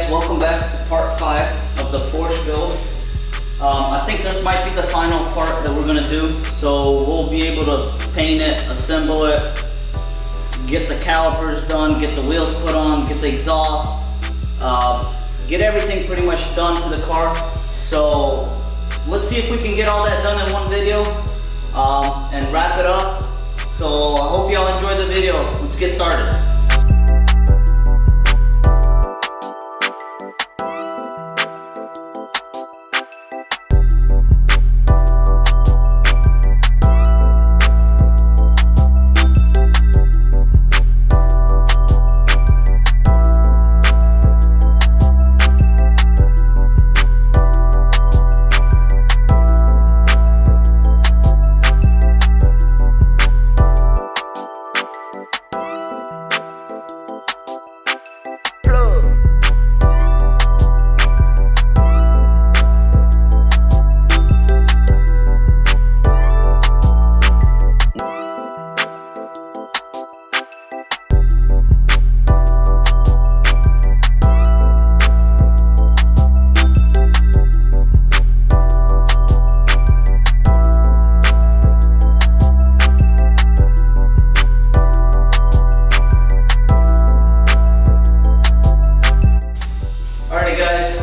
guys, welcome back to part 5 of the Porsche build. I think this might be the final part that we're gonna do. So we'll be able to paint it, assemble it, get the calipers done, get the wheels put on, get the exhaust, get everything pretty much done to the car. So let's see if we can get all that done in one video and wrap it up. So I hope y'all enjoyed the video. Let's get started.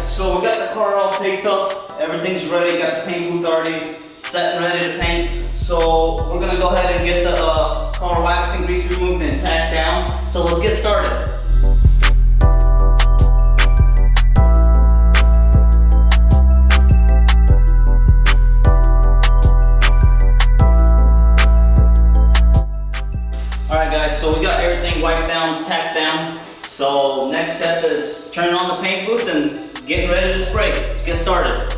So we got the car all taped up, everything's ready, got the paint booth already set and ready to paint. So we're gonna go ahead and get the car wax and grease removed and tacked down. So let's get started. Alright guys, so we got everything wiped down, tacked down. So next step is turning on the paint booth and getting ready to spray. Let's get started.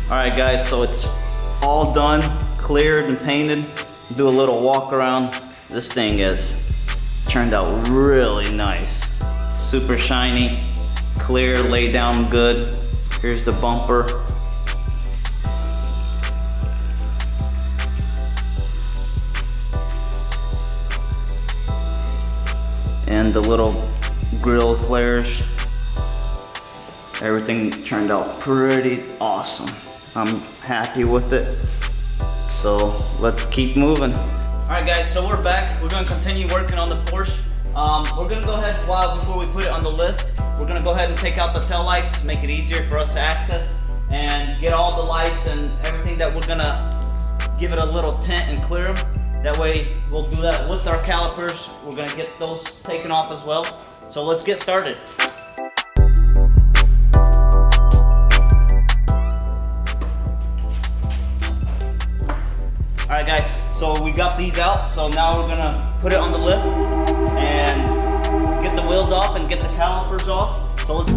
Alright guys, so it's all done, cleared and painted. Do a little walk around. This thing has turned out really nice. It's super shiny, clear, laid down good. Here's the bumper. And the little grille flares. Everything turned out pretty awesome. I'm happy with it. So let's keep moving. All right guys, so we're back. We're gonna continue working on the Porsche. We're gonna go ahead, before we put it on the lift, we're gonna go ahead and take out the tail lights, make it easier for us to access, and get all the lights and everything that we're gonna give it a little tint and clear them. That way we'll do that with our calipers. We're gonna get those taken off as well. So let's get started. Alright guys, so we got these out, so now we're gonna put it on the lift and get the wheels off and get the calipers off. So let's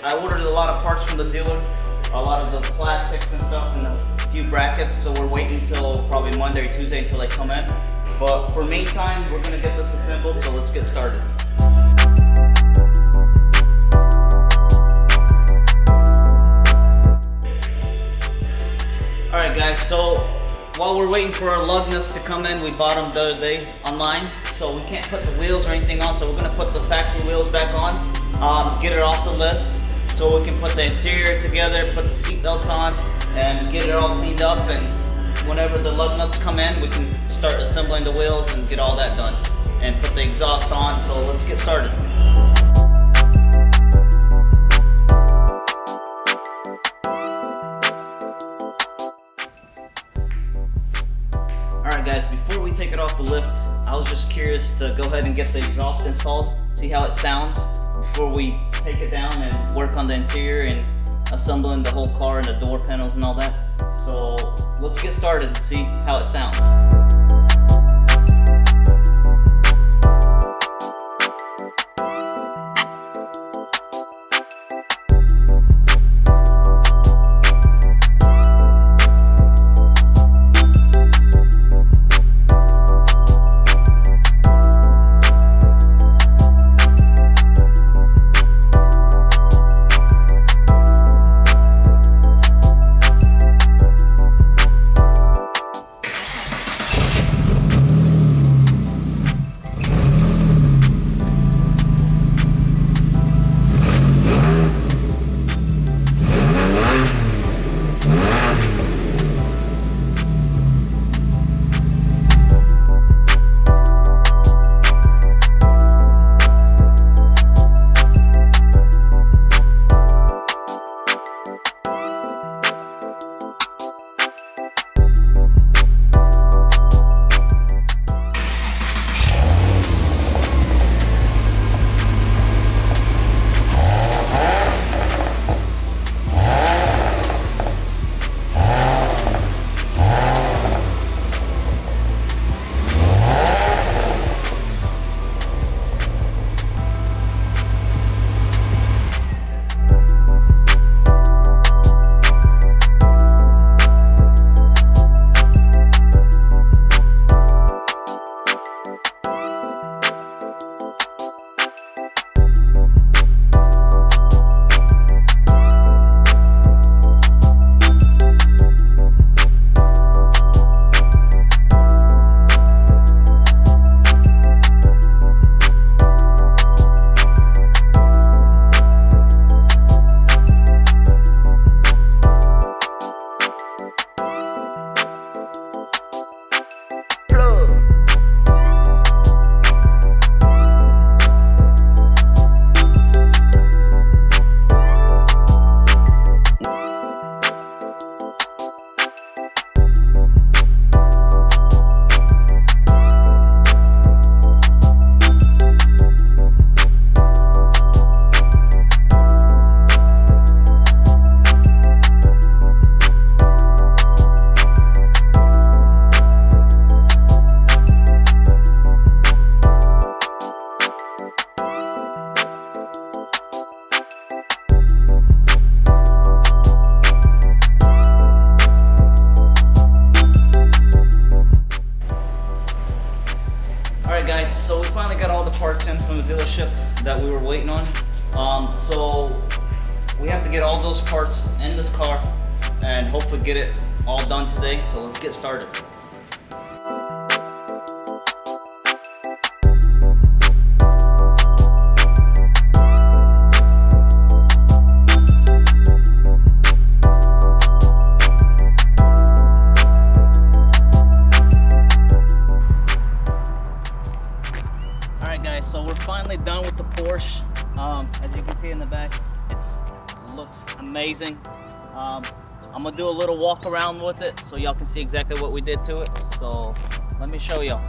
I ordered a lot of parts from the dealer, a lot of the plastics and stuff and the few brackets, so we're waiting until probably Monday or Tuesday until they come in. But for meantime, we're gonna get this assembled, so let's get started. Alright guys, so while we're waiting for our lug nuts to come in, we bought them the other day online, so we can't put the wheels or anything on, so we're gonna put the factory wheels back on, get it off the lift, so we can put the interior together, put the seat belts on, and get it all cleaned up, and whenever the lug nuts come in, we can start assembling the wheels and get all that done, and put the exhaust on, so let's get started. Alright guys, before we take it off the lift, I was just curious to go ahead and get the exhaust installed, see how it sounds before we take it down and work on the interior and assembling the whole car and the door panels and all that. So let's get started and see how it sounds. So we finally got all the parts in from the dealership that we were waiting on. So we have to get all those parts in this car and hopefully get it all done today. So let's get started. So we're finally done with the Porsche. As you can see in the back, it looks amazing. I'm gonna do a little walk around with it so y'all can see exactly what we did to it. So let me show y'all.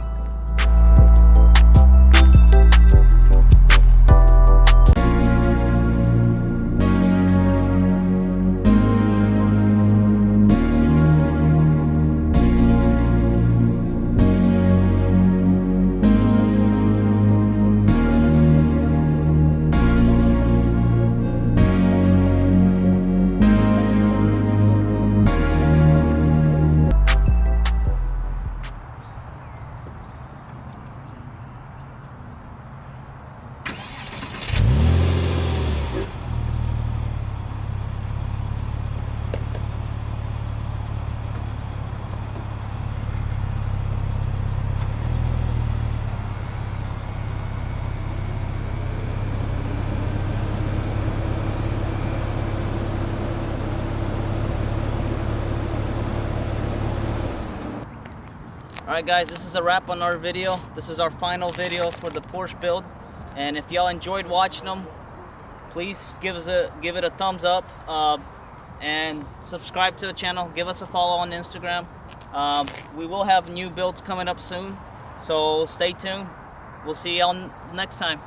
Alright guys, this is a wrap on our video. This is our final video for the Porsche build. And if y'all enjoyed watching them, please give it a thumbs up and subscribe to the channel. Give us a follow on Instagram. We will have new builds coming up soon, so stay tuned. We'll see y'all next time.